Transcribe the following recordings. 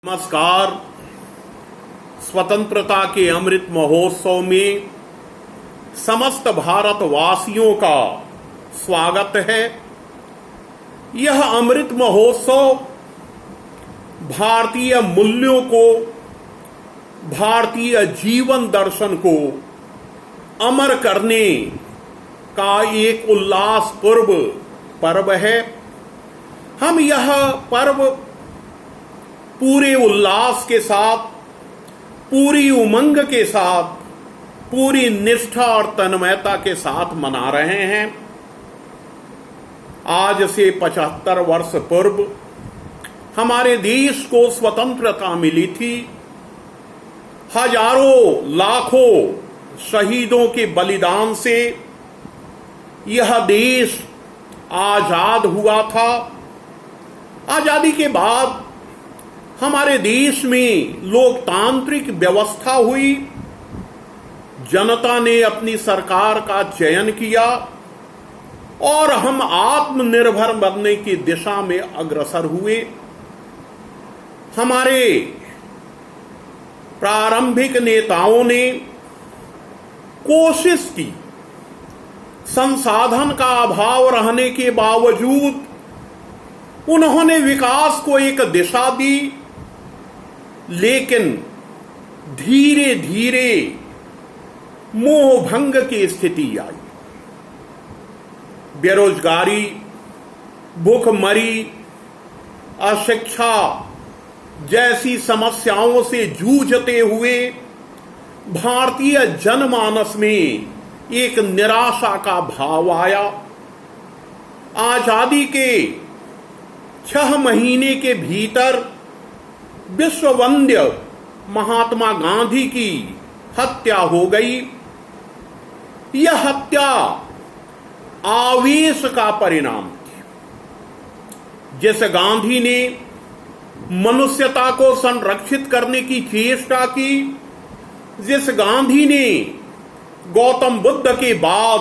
नमस्कार। स्वतंत्रता के अमृत महोत्सव में समस्त भारतवासियों का स्वागत है। यह अमृत महोत्सव भारतीय मूल्यों को, भारतीय जीवन दर्शन को अमर करने का एक उल्लासपूर्ण पर्व है। हम यह पर्व पूरे उल्लास के साथ, पूरी उमंग के साथ, पूरी निष्ठा और तन्मयता के साथ मना रहे हैं। आज से 75 वर्ष पूर्व हमारे देश को स्वतंत्रता मिली थी। हजारों लाखों शहीदों के बलिदान से यह देश आजाद हुआ था। आजादी के बाद हमारे देश में लोकतांत्रिक व्यवस्था हुई। जनता ने अपनी सरकार का चयन किया और हम आत्मनिर्भर बनने की दिशा में अग्रसर हुए। हमारे प्रारंभिक नेताओं ने कोशिश की, संसाधन का अभाव रहने के बावजूद उन्होंने विकास को एक दिशा दी, लेकिन धीरे धीरे मोहभंग की स्थिति आई। बेरोजगारी, भूखमरी, अशिक्षा जैसी समस्याओं से जूझते हुए भारतीय जनमानस में एक निराशा का भाव आया। आजादी के 6 महीने के भीतर विश्ववंद्य महात्मा गांधी की हत्या हो गई। यह हत्या आवेश का परिणाम थी। जिस गांधी ने मनुष्यता को संरक्षित करने की चेष्टा की, जिस गांधी ने गौतम बुद्ध के बाद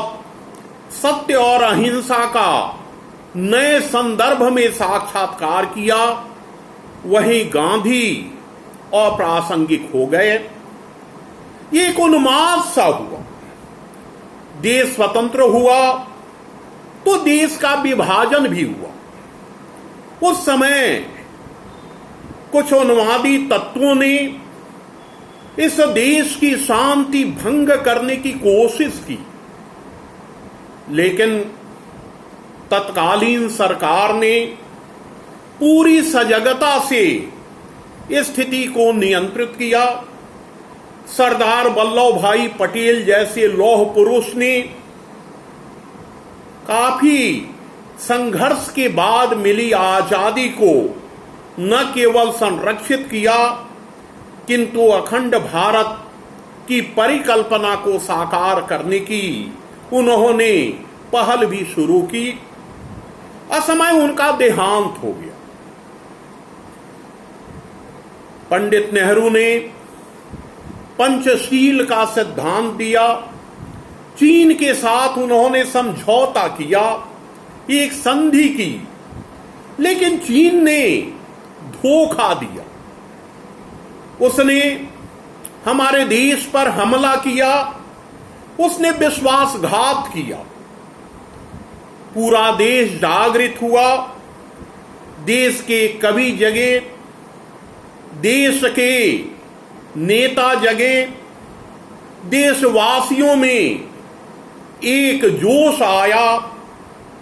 सत्य और अहिंसा का नए संदर्भ में साक्षात्कार किया, वही गांधी अप्रासंगिक हो गए। ये एक उन्माद सा हुआ। देश स्वतंत्र हुआ तो देश का विभाजन भी हुआ। उस समय कुछ उन्मादी तत्वों ने इस देश की शांति भंग करने की कोशिश की, लेकिन तत्कालीन सरकार ने पूरी सजगता से स्थिति को नियंत्रित किया। सरदार वल्लभ भाई पटेल जैसे लौह पुरुष ने काफी संघर्ष के बाद मिली आजादी को न केवल संरक्षित किया, किंतु अखंड भारत की परिकल्पना को साकार करने की उन्होंने पहल भी शुरू की। असमय उनका देहांत हो गया। पंडित नेहरू ने पंचशील का सिद्धांत दिया। चीन के साथ उन्होंने समझौता किया, एक संधि की, लेकिन चीन ने धोखा दिया। उसने हमारे देश पर हमला किया, उसने विश्वासघात किया। पूरा देश जागृत हुआ। देश के कवि जगे, देश के नेता जगे, देशवासियों में एक जोश आया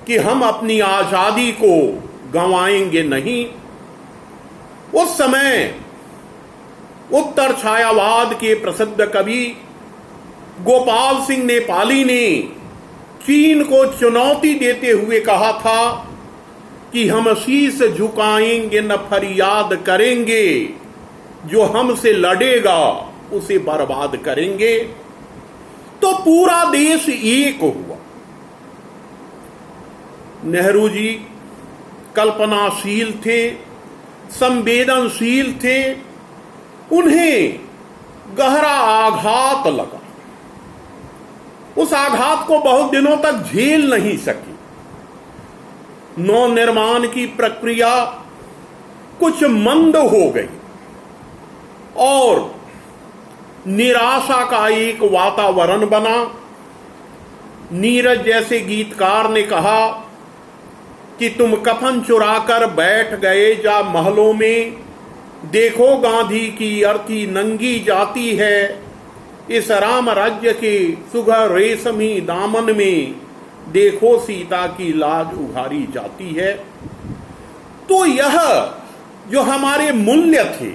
कि हम अपनी आजादी को गंवाएंगे नहीं। उस समय उत्तर छायावाद के प्रसिद्ध कवि गोपाल सिंह नेपाली ने चीन को चुनौती देते हुए कहा था कि हम शीश झुकाएंगे न फरियाद करेंगे, जो हमसे लड़ेगा उसे बर्बाद करेंगे। तो पूरा देश एक हुआ। नेहरू जी कल्पनाशील थे, संवेदनशील थे। उन्हें गहरा आघात लगा। उस आघात को बहुत दिनों तक झेल नहीं सकी। नवनिर्माण की प्रक्रिया कुछ मंद हो गई। और निराशा का एक वातावरण बना। नीरज जैसे गीतकार ने कहा कि तुम कफन चुराकर बैठ गए जा महलों में, देखो गांधी की अर्थी नंगी जाती है, इस राम राज्य के सुघर रेशमी दामन में, देखो सीता की लाज उघारी जाती है। तो यह जो हमारे मूल्य थे,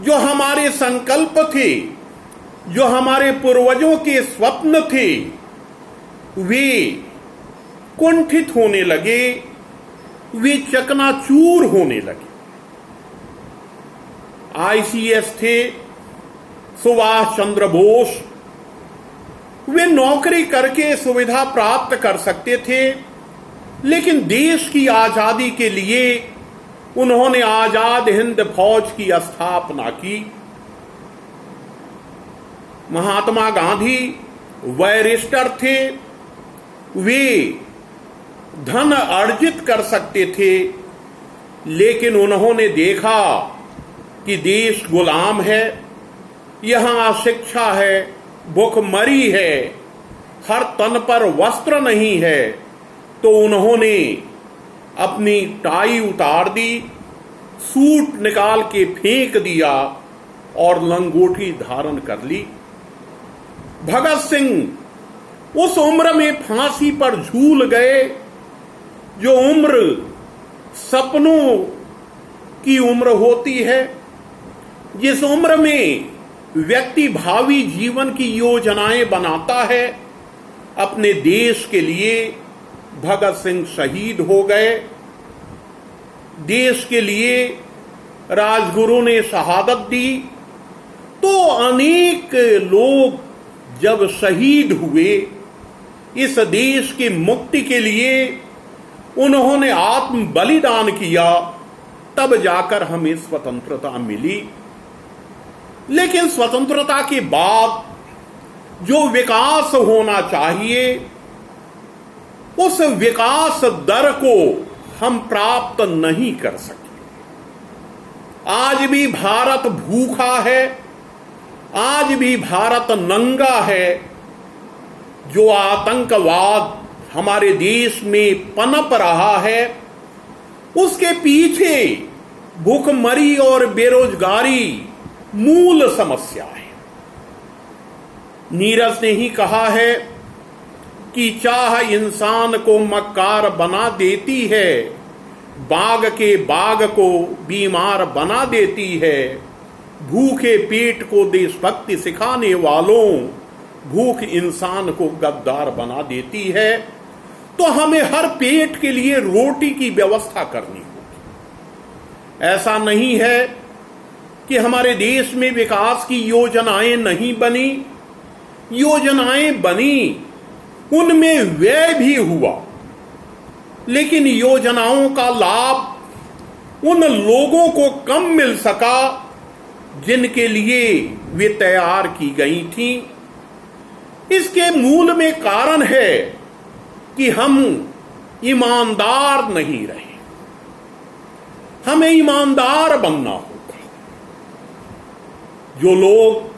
जो हमारे संकल्प थे, जो हमारे पूर्वजों के स्वप्न थे, वे कुंठित होने लगे, वे चकनाचूर होने लगे। आईसीएस थे सुभाष चंद्र बोस, वे नौकरी करके सुविधा प्राप्त कर सकते थे, लेकिन देश की आजादी के लिए उन्होंने आजाद हिंद फौज की स्थापना की। महात्मा गांधी बैरिस्टर थे, वे धन अर्जित कर सकते थे, लेकिन उन्होंने देखा कि देश गुलाम है, यहां अशिक्षा है, भूखमरी है, हर तन पर वस्त्र नहीं है, तो उन्होंने अपनी टाई उतार दी, सूट निकाल के फेंक दिया और लंगोटी धारण कर ली। भगत सिंह उस उम्र में फांसी पर झूल गए जो उम्र सपनों की उम्र होती है, जिस उम्र में व्यक्ति भावी जीवन की योजनाएं बनाता है। अपने देश के लिए भगत सिंह शहीद हो गए, देश के लिए राजगुरु ने शहादत दी। तो अनेक लोग जब शहीद हुए इस देश की मुक्ति के लिए, उन्होंने आत्म बलिदान किया, तब जाकर हमें स्वतंत्रता मिली। लेकिन स्वतंत्रता के बाद जो विकास होना चाहिए, उस विकास दर को हम प्राप्त नहीं कर सके। आज भी भारत भूखा है, आज भी भारत नंगा है। जो आतंकवाद हमारे देश में पनप रहा है, उसके पीछे भूखमरी और बेरोजगारी मूल समस्या है। नीरज ने ही कहा है कि चाह इंसान को मक्कार बना देती है, बाग के बाग को बीमार बना देती है, भूखे पेट को देशभक्ति सिखाने वालों, भूख इंसान को गद्दार बना देती है। तो हमें हर पेट के लिए रोटी की व्यवस्था करनी होगी। ऐसा नहीं है कि हमारे देश में विकास की योजनाएं नहीं बनी, योजनाएं बनी, उनमें व्यय भी हुआ, लेकिन योजनाओं का लाभ उन लोगों को कम मिल सका जिनके लिए वे तैयार की गई थी। इसके मूल में कारण है कि हम ईमानदार नहीं रहे। हमें ईमानदार बनना होगा। जो लोग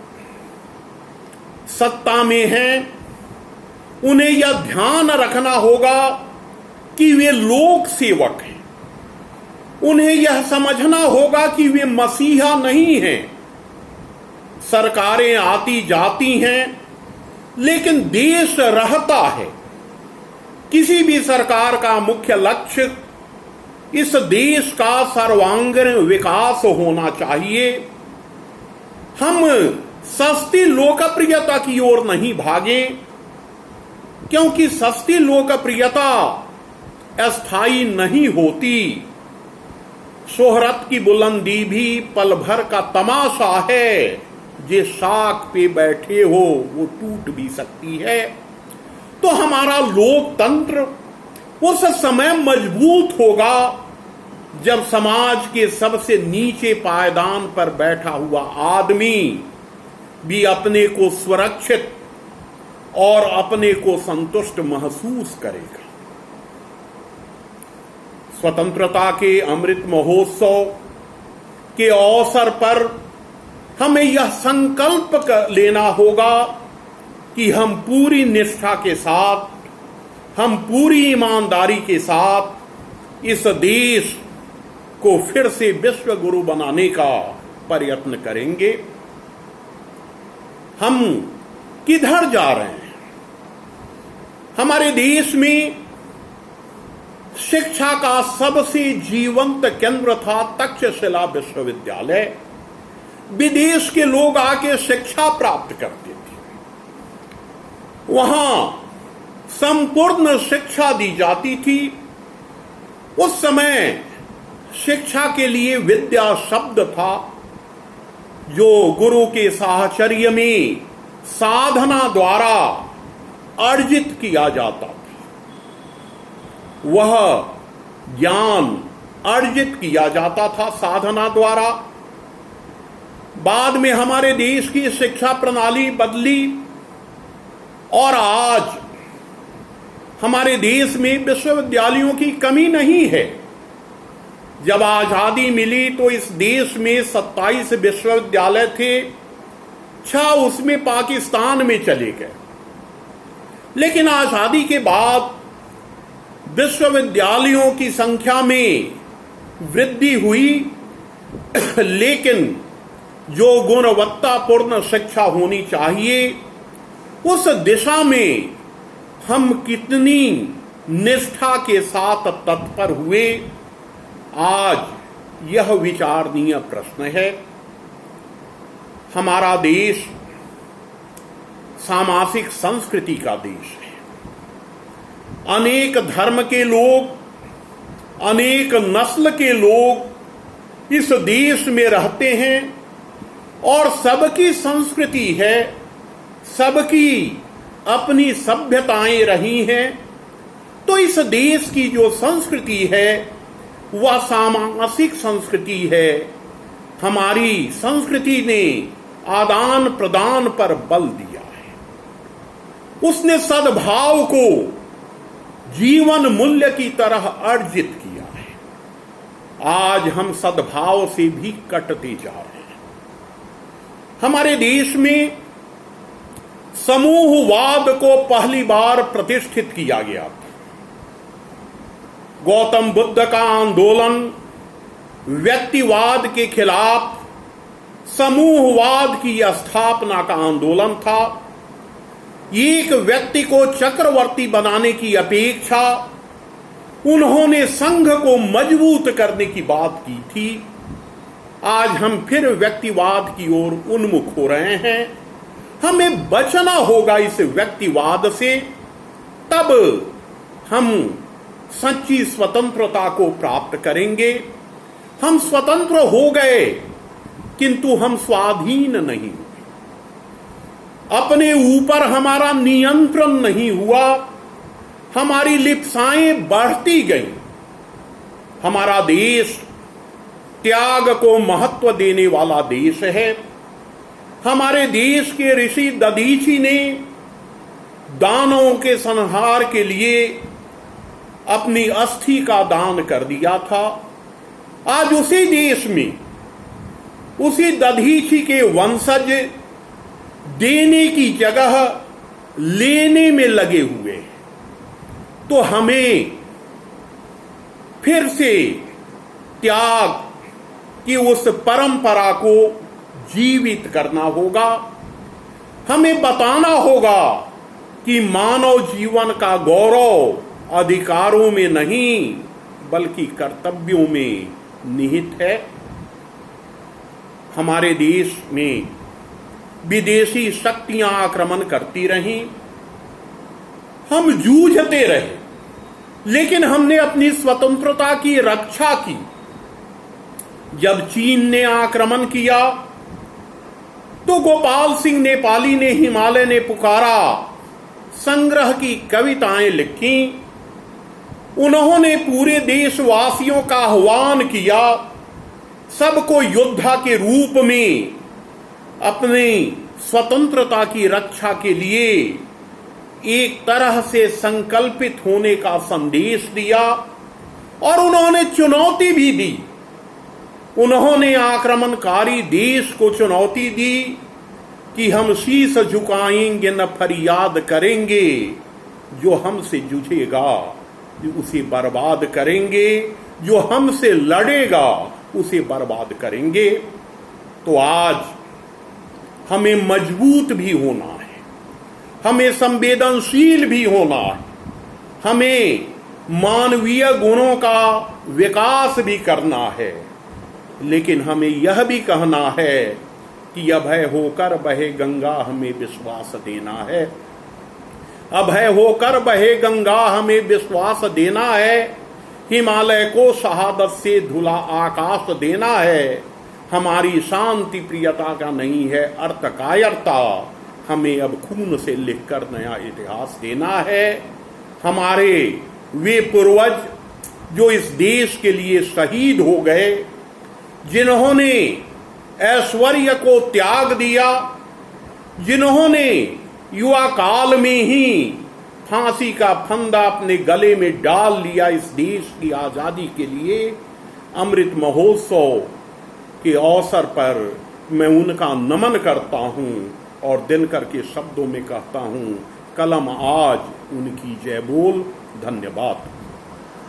सत्ता में हैं, उन्हें यह ध्यान रखना होगा कि वे लोक सेवक हैं। उन्हें यह समझना होगा कि वे मसीहा नहीं हैं। सरकारें आती जाती हैं, लेकिन देश रहता है। किसी भी सरकार का मुख्य लक्ष्य इस देश का सर्वांगीण विकास होना चाहिए। हम सस्ती लोकप्रियता की ओर नहीं भागें, क्योंकि सस्ती लोकप्रियता अस्थायी नहीं होती। शोहरत की बुलंदी भी पल भर का तमाशा है, जे शाख पे बैठे हो वो टूट भी सकती है। तो हमारा लोकतंत्र उस समय मजबूत होगा जब समाज के सबसे नीचे पायदान पर बैठा हुआ आदमी भी अपने को सुरक्षित और अपने को संतुष्ट महसूस करेगा। स्वतंत्रता के अमृत महोत्सव के अवसर पर हमें यह संकल्प लेना होगा कि हम पूरी निष्ठा के साथ, हम पूरी ईमानदारी के साथ इस देश को फिर से विश्व गुरु बनाने का प्रयत्न करेंगे। हम किधर जा रहे हैं? हमारे देश में शिक्षा का सबसे जीवंत केंद्र था तक्षशिला विश्वविद्यालय। विदेश के लोग आके शिक्षा प्राप्त करते थे, वहां संपूर्ण शिक्षा दी जाती थी। उस समय शिक्षा के लिए विद्या शब्द था जो गुरु के साहचर्य में साधना द्वारा अर्जित किया जाता था। वह ज्ञान अर्जित किया जाता था साधना द्वारा। बाद में हमारे देश की शिक्षा प्रणाली बदली और आज हमारे देश में विश्वविद्यालयों की कमी नहीं है। जब आजादी मिली तो इस देश में 27 विश्वविद्यालय थे, 6 उसमें पाकिस्तान में चले गए। लेकिन आजादी के बाद विश्वविद्यालयों की संख्या में वृद्धि हुई, लेकिन जो गुणवत्तापूर्ण शिक्षा होनी चाहिए उस दिशा में हम कितनी निष्ठा के साथ तत्पर हुए, आज यह विचारणीय प्रश्न है। हमारा देश सामाजिक संस्कृति का देश है। अनेक धर्म के लोग, अनेक नस्ल के लोग इस देश में रहते हैं और सबकी संस्कृति है, सबकी अपनी सभ्यताएं रही हैं। तो इस देश की जो संस्कृति है वह सामाजिक संस्कृति है। हमारी संस्कृति ने आदान प्रदान पर बल दिया है। उसने सद्भाव को जीवन मूल्य की तरह अर्जित किया है। आज हम सद्भाव से भी कटते जा रहे हैं। हमारे देश में समूहवाद को पहली बार प्रतिष्ठित किया गया था। गौतम बुद्ध का आंदोलन व्यक्तिवाद के खिलाफ समूहवाद की स्थापना का आंदोलन था। एक व्यक्ति को चक्रवर्ती बनाने की अपेक्षा उन्होंने संघ को मजबूत करने की बात की थी। आज हम फिर व्यक्तिवाद की ओर उन्मुख हो रहे हैं। हमें बचना होगा इस व्यक्तिवाद से, तब हम सच्ची स्वतंत्रता को प्राप्त करेंगे। हम स्वतंत्र हो गए किंतु हम स्वाधीन नहीं हुए, अपने ऊपर हमारा नियंत्रण नहीं हुआ, हमारी लिप्साएं बढ़ती गई। हमारा देश त्याग को महत्व देने वाला देश है। हमारे देश के ऋषि दधीची ने दानवों के संहार के लिए अपनी अस्थि का दान कर दिया था। आज उसी देश में उसी दधीची के वंशज देने की जगह लेने में लगे हुए हैं। तो हमें फिर से त्याग की उस परंपरा को जीवित करना होगा। हमें बताना होगा कि मानव जीवन का गौरव अधिकारों में नहीं बल्कि कर्तव्यों में निहित है। हमारे देश में विदेशी शक्तियां आक्रमण करती रहीं, हम जूझते रहे, लेकिन हमने अपनी स्वतंत्रता की रक्षा की। जब चीन ने आक्रमण किया तो गोपाल सिंह नेपाली ने हिमालय ने पुकारा संग्रह की कविताएं लिखी। उन्होंने पूरे देशवासियों का आह्वान किया, सबको योद्धा के रूप में अपनी स्वतंत्रता की रक्षा के लिए एक तरह से संकल्पित होने का संदेश दिया और उन्होंने चुनौती भी दी उन्होंने आक्रमणकारी देश को चुनौती दी कि हम शीश झुकाएंगे न फरियाद करेंगे, जो हमसे जूझेगा उसे बर्बाद करेंगे, जो हमसे लड़ेगा उसे बर्बाद करेंगे। तो आज हमें मजबूत भी होना है, हमें संवेदनशील भी होना है, हमें मानवीय गुणों का विकास भी करना है, लेकिन हमें यह भी कहना है कि अभय होकर बहे गंगा हमें विश्वास देना है। अभय होकर बहे गंगा हमें विश्वास देना है। हिमालय को शहादत से धुला आकाश देना है। हमारी शांति प्रियता का नहीं है अर्थ कायरता, हमें अब खून से लिखकर नया इतिहास देना है। हमारे वे पूर्वज जो इस देश के लिए शहीद हो गए, जिन्होंने ऐश्वर्य को त्याग दिया, जिन्होंने युवा काल में ही फांसी का फंदा अपने गले में डाल लिया इस देश की आजादी के लिए, अमृत महोत्सव के अवसर पर मैं उनका नमन करता हूं और दिनकर के शब्दों में कहता हूं, कलम आज उनकी जय बोल। धन्यवाद।